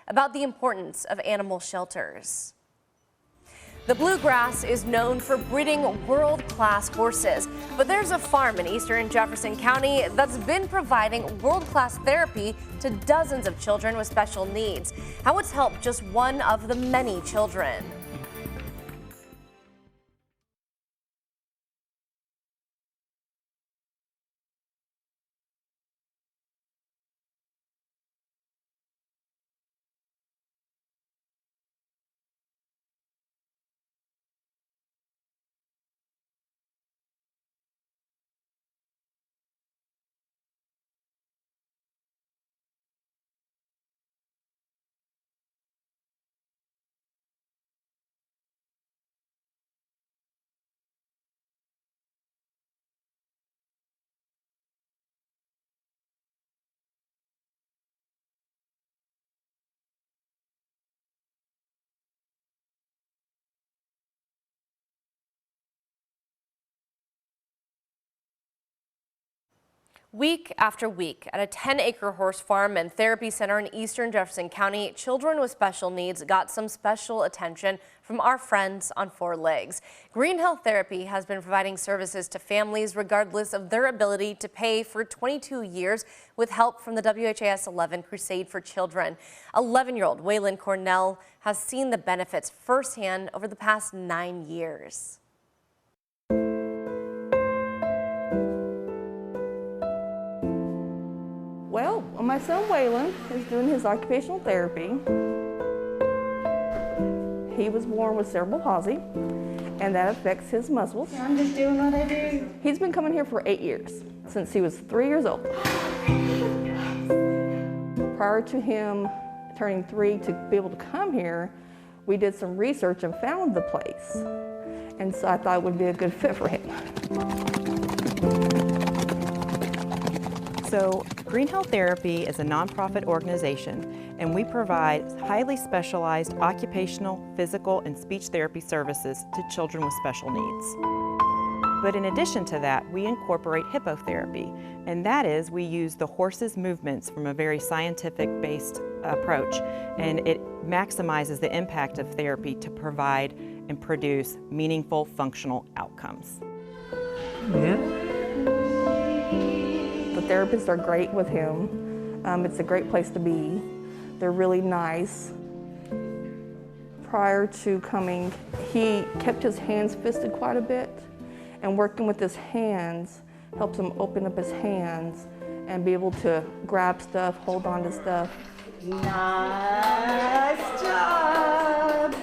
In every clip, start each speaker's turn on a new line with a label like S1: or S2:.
S1: about the importance of animal shelters. The bluegrass is known for breeding world-class horses, but there's a farm in eastern Jefferson County that's been providing world-class therapy to dozens of children with special needs. How it's helped just one of the many children. Week after week at a 10-acre horse farm and therapy center in eastern Jefferson County, children with special needs got some special attention from our friends on four legs. Green Hill Therapy has been providing services to families regardless of their ability to pay for 22 years with help from the WHAS11 Crusade for Children. 11-year-old Waylon Cornell has seen the benefits firsthand over the past 9 years.
S2: Well, my son Waylon is doing his occupational therapy. He was born with cerebral palsy, and that affects his muscles.
S3: I'm just doing what I do.
S2: He's been coming here for 8 years, since he was 3 years old. Prior to him turning 3 to be able to come here, we did some research and found the place. And so I thought it would be a good fit for him.
S4: So, Green Hill Therapy is a nonprofit organization, and we provide highly specialized occupational, physical, and speech therapy services to children with special needs. But in addition to that, we incorporate hippotherapy, and that is we use the horse's movements from a very scientific-based approach, and it maximizes the impact of therapy to provide and produce meaningful, functional outcomes.
S2: Yeah. The therapists are great with him. It's a great place to be. They're really nice. Prior to coming, he kept his hands fisted quite a bit, and working with his hands helps him open up his hands and be able to grab stuff, hold on to stuff.
S3: Nice job!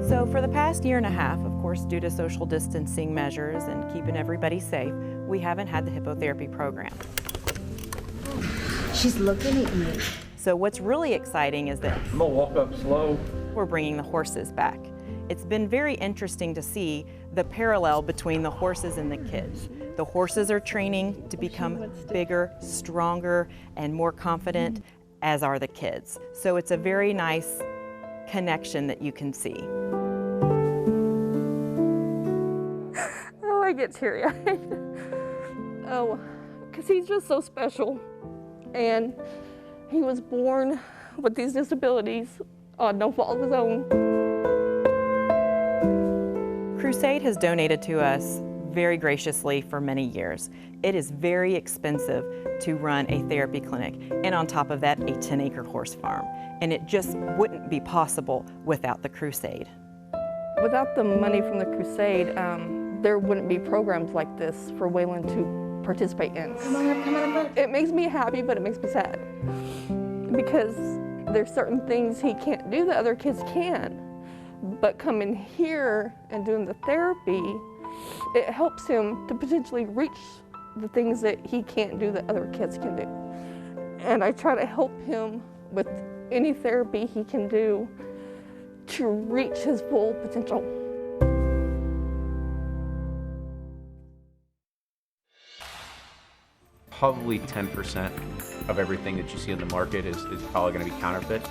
S4: So for the past year and a half, of course, due to social distancing measures and keeping everybody safe, we haven't had the hippotherapy program.
S3: She's looking at me.
S4: So what's really exciting is that
S5: I'm gonna walk up slow.
S4: we're bringing the horses back. It's been very interesting to see the parallel between the horses and the kids. The horses are training to become bigger, stronger, and more confident, as are the kids. So it's a very nice connection that you can see.
S2: Oh, I get teary-eyed. Oh, because he's just so special. And he was born with these disabilities on no fault of his own.
S4: Crusade has donated to us very graciously for many years. It is very expensive to run a therapy clinic, and on top of that, a 10-acre horse farm. And it just wouldn't be possible without the Crusade.
S2: Without the money from the Crusade, there wouldn't be programs like this for Waylon to participate in.
S3: Come on.
S2: It makes me happy, but it makes me sad. Because there's certain things he can't do that other kids can. But coming here and doing the therapy, it helps him to potentially reach the things that he can't do that other kids can do. And I try to help him with any therapy he can do to reach his full potential.
S5: Probably 10% of everything that you see on the market is probably going to be counterfeit.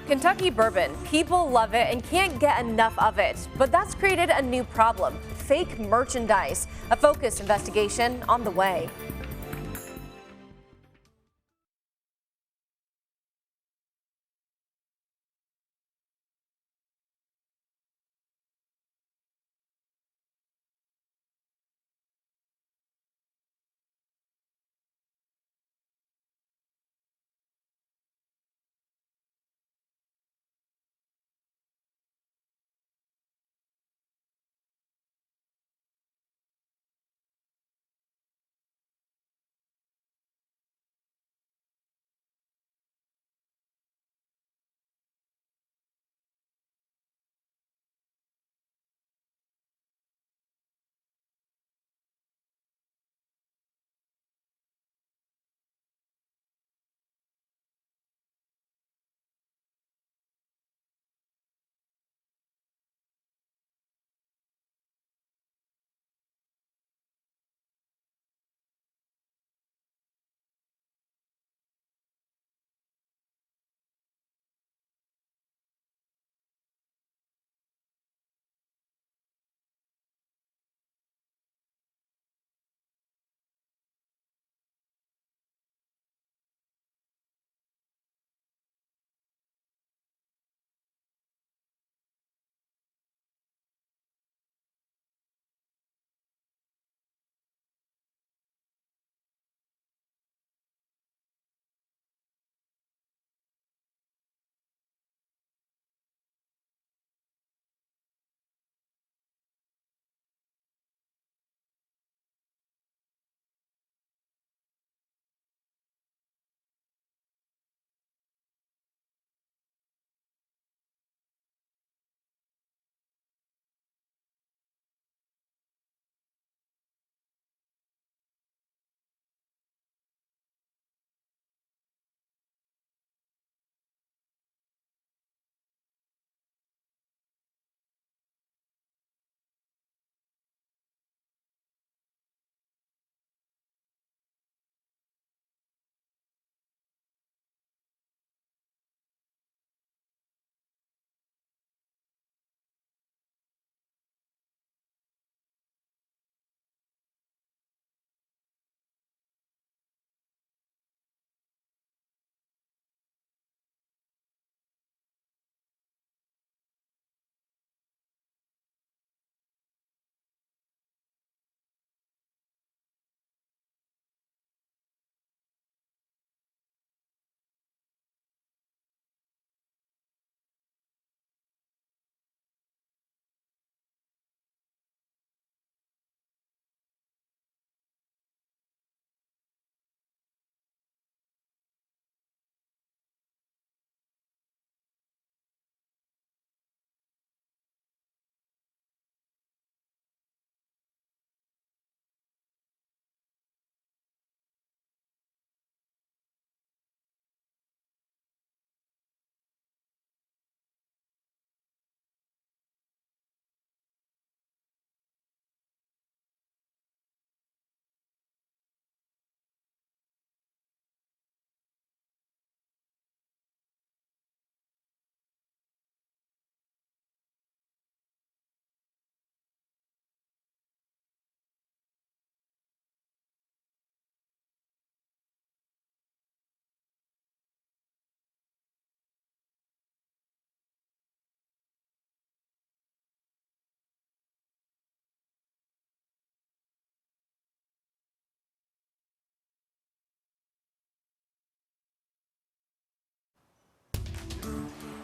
S1: Kentucky bourbon, people love it and can't get enough of it, but that's created a new problem: fake merchandise. A focused investigation on the way.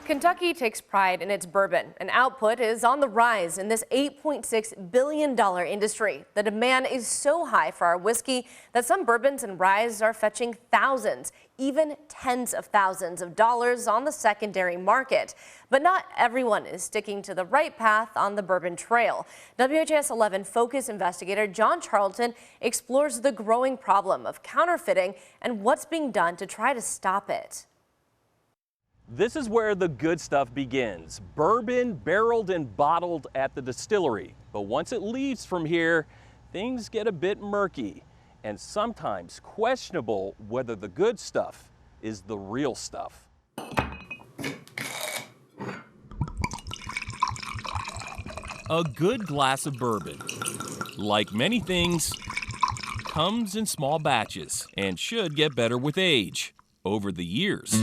S1: Kentucky takes pride in its bourbon, and output is on the rise in this $8.6 billion industry. The demand is so high for our whiskey that some bourbons and ryes are fetching thousands, even tens of thousands of dollars on the secondary market. But not everyone is sticking to the right path on the bourbon trail. WHAS11 Focus investigator John Charlton explores the growing problem of counterfeiting and what's being done to try to stop it.
S6: This is where the good stuff begins. Bourbon barreled and bottled at the distillery. But once it leaves from here, things get a bit murky and sometimes questionable whether the good stuff is the real stuff. A good glass of bourbon, like many things, comes in small batches and should get better with age over the years.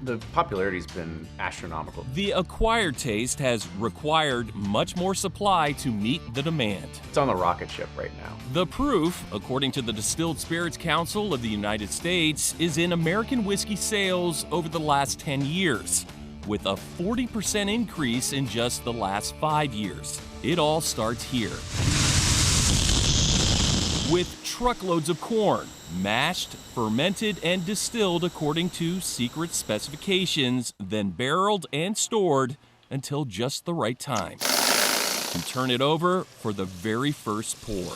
S5: The popularity's been astronomical.
S6: The acquired taste has required much more supply to meet the demand.
S5: It's on the rocket ship right now.
S6: The proof, according to the Distilled Spirits Council of the United States, is in American whiskey sales over the last 10 years, with a 40% increase in just the last 5 years. It all starts here. With truckloads of corn, mashed, fermented, and distilled according to secret specifications, then barreled and stored until just the right time. And turn it over for the very first pour.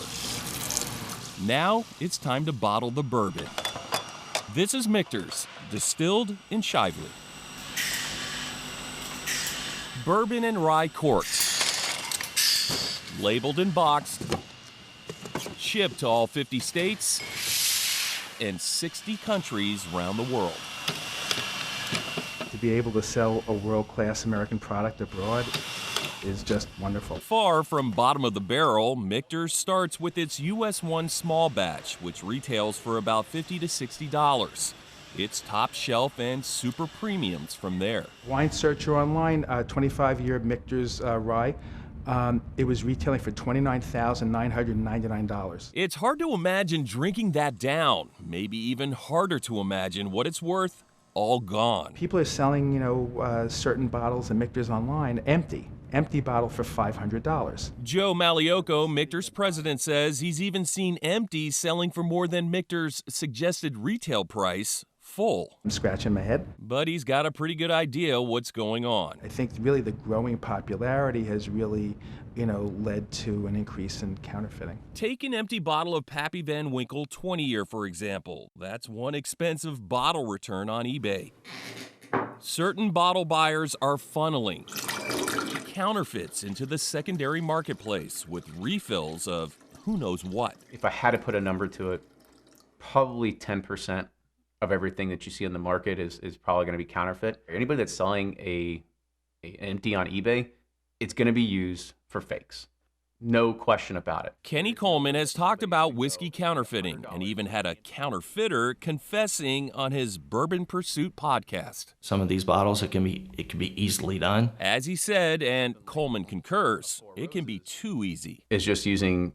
S6: Now it's time to bottle the bourbon. This is Michter's, distilled in Shively. Bourbon and rye corks, labeled and boxed, shipped to all 50 states and 60 countries around the world.
S7: To be able to sell a world-class American product abroad is just wonderful.
S6: Far from bottom of the barrel, Michter's starts with its WHAS11 small batch, which retails for about $50 to $60. It's top shelf and super premiums from there.
S7: Wine Searcher online, 25-year Michter's rye. It was retailing for $29,999.
S6: It's hard to imagine drinking that down. Maybe even harder to imagine what it's worth all gone.
S7: People are selling, certain bottles of Michter's online empty bottle for $500.
S6: Joe Malioco, Michter's president, says he's even seen empties selling for more than Michter's suggested retail price, full.
S7: I'm scratching my head.
S6: But he's got a pretty good idea what's going on.
S7: I think really the growing popularity has really, led to an increase in counterfeiting.
S6: Take an empty bottle of Pappy Van Winkle 20-year, for example. That's one expensive bottle return on eBay. Certain bottle buyers are funneling counterfeits into the secondary marketplace with refills of who knows what.
S5: If I had to put a number to it, probably 10% of everything that you see in the market is probably going to be counterfeit. Anybody that's selling an empty on eBay, it's going to be used for fakes. No question about it.
S6: Kenny Coleman has talked about whiskey counterfeiting and even had a counterfeiter confessing on his Bourbon Pursuit podcast.
S8: Some of these bottles, it can be easily done.
S6: As he said, and Coleman concurs, it can be too easy.
S5: It's just using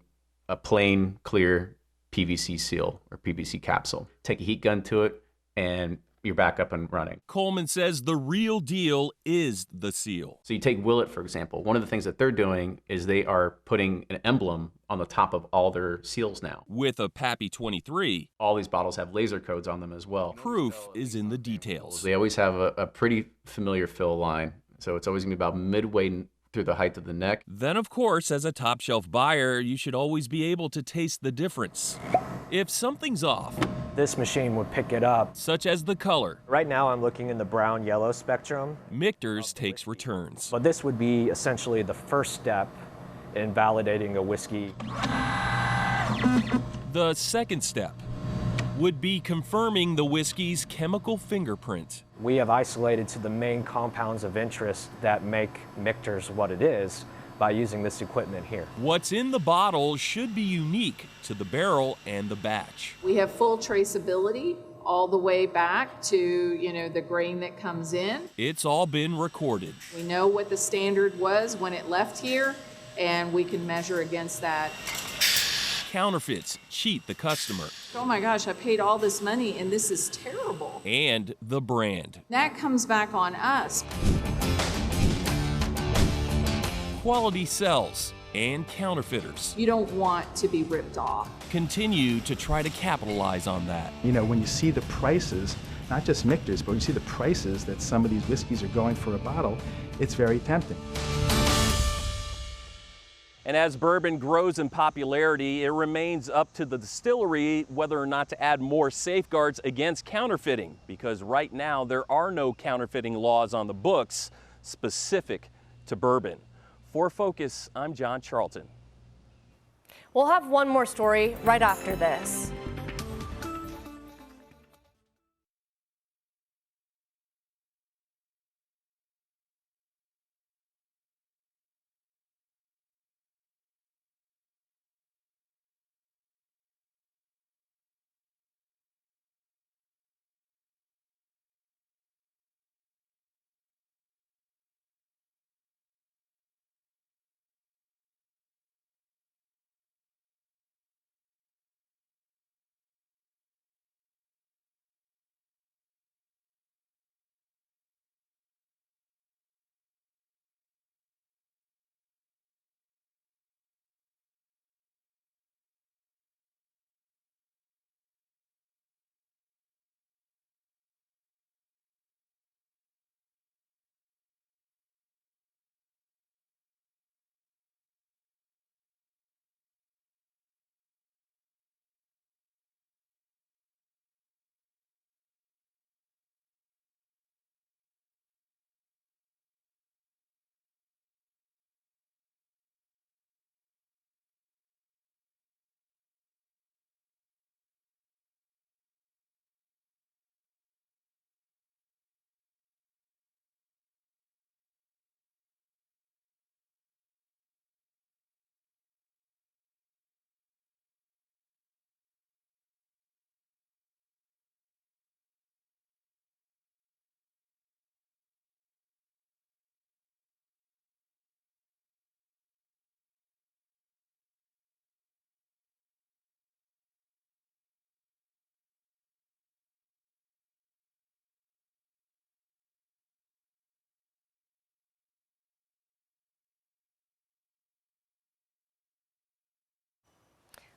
S5: a plain, clear PVC seal or PVC capsule. Take a heat gun to it and you're back up and running.
S6: Coleman says the real deal is the seal.
S5: So you take Willet, for example. One of the things that they're doing is they are putting an emblem on the top of all their seals now.
S6: With a Pappy 23,
S5: all these bottles have laser codes on them as well.
S6: Proof is in the details.
S5: They always have a pretty familiar fill line. So it's always gonna be about midway through the height of the neck.
S6: Then, of course, as a top shelf buyer, you should always be able to taste the difference. If something's off,
S9: this machine would pick it up.
S6: Such as the color.
S9: Right now I'm looking in the brown-yellow spectrum.
S6: Michter's takes returns.
S9: But this would be essentially the first step in validating a whiskey.
S6: The second step would be confirming the whiskey's chemical fingerprint.
S9: We have isolated to the main compounds of interest that make Michter's what it is by using this equipment here.
S6: What's in the bottle should be unique to the barrel and the batch.
S10: We have full traceability all the way back to, the grain that comes in.
S6: It's all been recorded.
S10: We know what the standard was when it left here, and we can measure against that.
S6: counterfeits cheat the customer.
S10: Oh my gosh, I paid all this money and this is terrible.
S6: And the brand.
S10: That comes back on us.
S6: Quality sells, and counterfeiters
S10: You don't want to be ripped off.
S6: continue to try to capitalize on that.
S7: You know, when you see the prices, not just Michter's, but when you see the prices that some of these whiskeys are going for a bottle, it's very tempting.
S6: And as bourbon grows in popularity, it remains up to the distillery whether or not to add more safeguards against counterfeiting, because right now there are no counterfeiting laws on the books specific to bourbon. For Focus, I'm John Charlton.
S1: We'll have one more story right after this.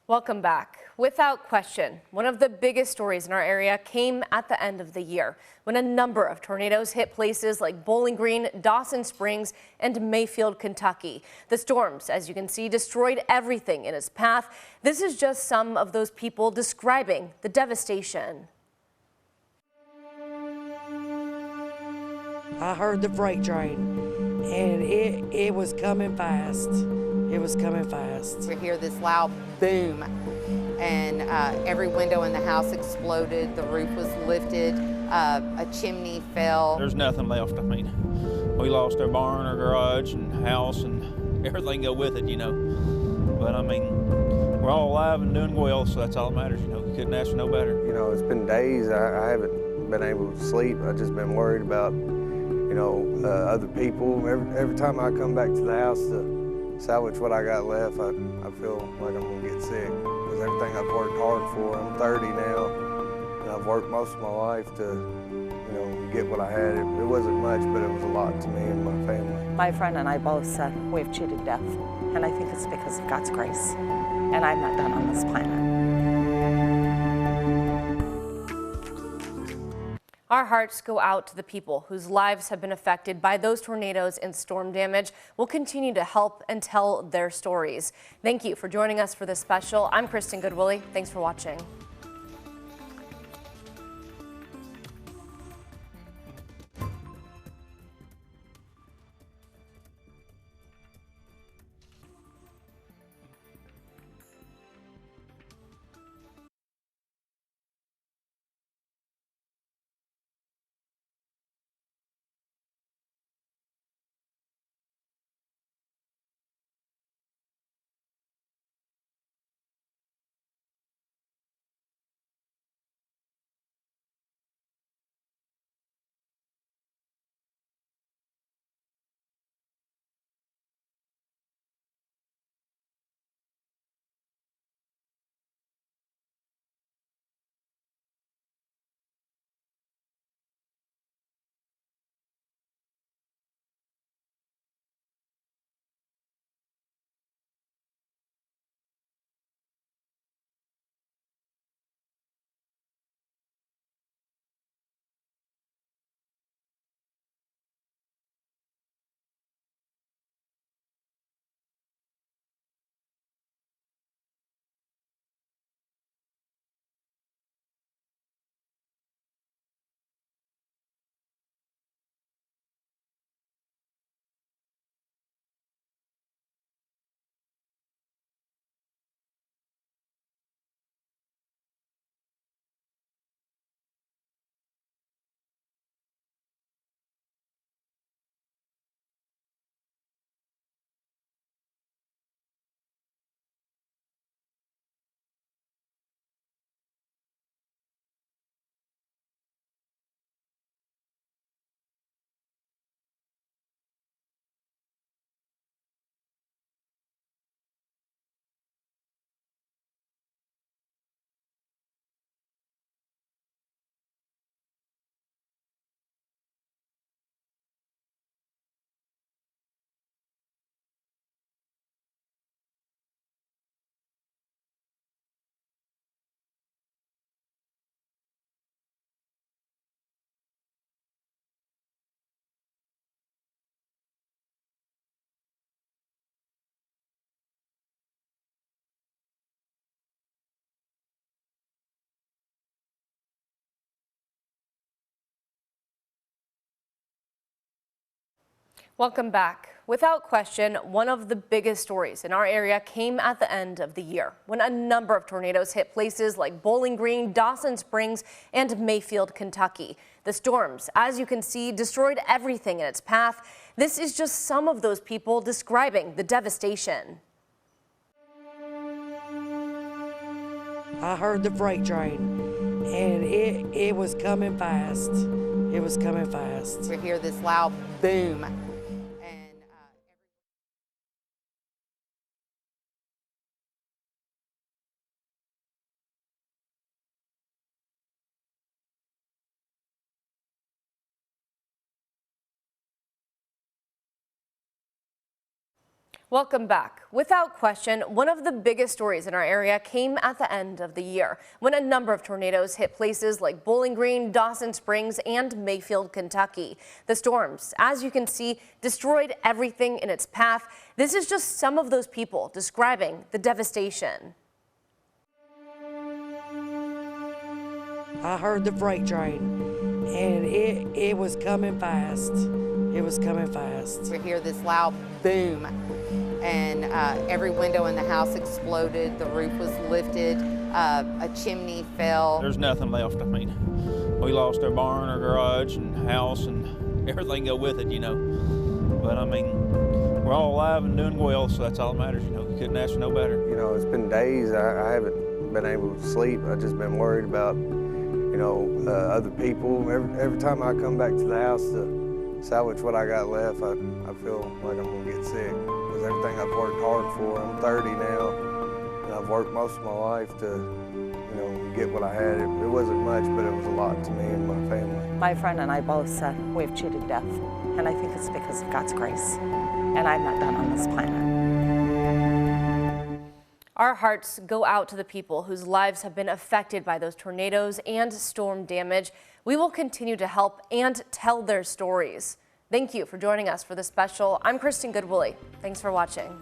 S1: Welcome back. Without question, one of the biggest stories in our area came at the end of the year when a number of tornadoes hit places like Bowling Green, Dawson Springs, and Mayfield, Kentucky. The storms, as you can see, destroyed everything in its path. This is just some of those people describing the devastation.
S11: I heard the freight train, and it was coming fast. It was coming fast.
S12: We hear this loud boom, and every window in the house exploded. The roof was lifted. A chimney fell.
S13: There's nothing left. I mean, we lost our barn, our garage, and house, and everything go with it, you know. But I mean, we're all alive and doing well, so that's all that matters. You know, we couldn't ask for no better.
S14: You know, it's been days. I haven't been able to sleep. I've just been worried about, you know, other people. Every time I come back to the house to salvage what I got left, I feel like I'm gonna get sick. Because everything I've worked hard for, I'm 30 now, and I've worked most of my life to, you know, get what I had. It wasn't much, but it was a lot to me and my family.
S15: My friend and I both said we've cheated death, and I think it's because of God's grace, and I'm not done on this planet.
S1: Our hearts go out to the people whose lives have been affected by those tornadoes and storm damage. We'll continue to help and tell their stories. Thank you for joining us for this special. I'm Kristen Goodwillie. Thanks for watching. Welcome back. Without question, one of the biggest stories in our area came at the end of the year when a number of tornadoes hit places like Bowling Green, Dawson Springs, and Mayfield, Kentucky. The storms, as you can see, destroyed everything in its path. This is just some of those people describing the devastation.
S11: I heard the freight train, and it was coming fast. It was coming fast.
S12: We hear this loud boom.
S1: Welcome back. Without question, one of the biggest stories in our area came at the end of the year when a number of tornadoes hit places like Bowling Green, Dawson Springs, and Mayfield, Kentucky. The storms, as you can see, destroyed everything in its path. This is just some of those people describing the devastation.
S11: I heard the freight train, and it was coming fast. It was coming fast.
S12: We hear this loud boom, and every window in the house exploded. The roof was lifted. A chimney fell.
S13: There's nothing left. I mean, we lost our barn, our garage, and house, and everything go with it, you know. But I mean, we're all alive and doing well, so that's all that matters, you know. Couldn't ask for no better.
S14: You know, it's been days. I haven't been able to sleep. I've just been worried about, you know, other people. Every time I come back to the house to salvage what I got left, I feel like I'm gonna get sick. Because everything I've worked hard for, I'm 30 now, and I've worked most of my life to, you know, get what I had. It wasn't much, but it was a lot to me and my family.
S15: My friend and I both said we've cheated death, and I think it's because of God's grace. And I'm not done on this planet.
S1: Our hearts go out to the people whose lives have been affected by those tornadoes and storm damage. We will continue to help and tell their stories. Thank you for joining us for this special. I'm Kristen Goodwillie. Thanks for watching.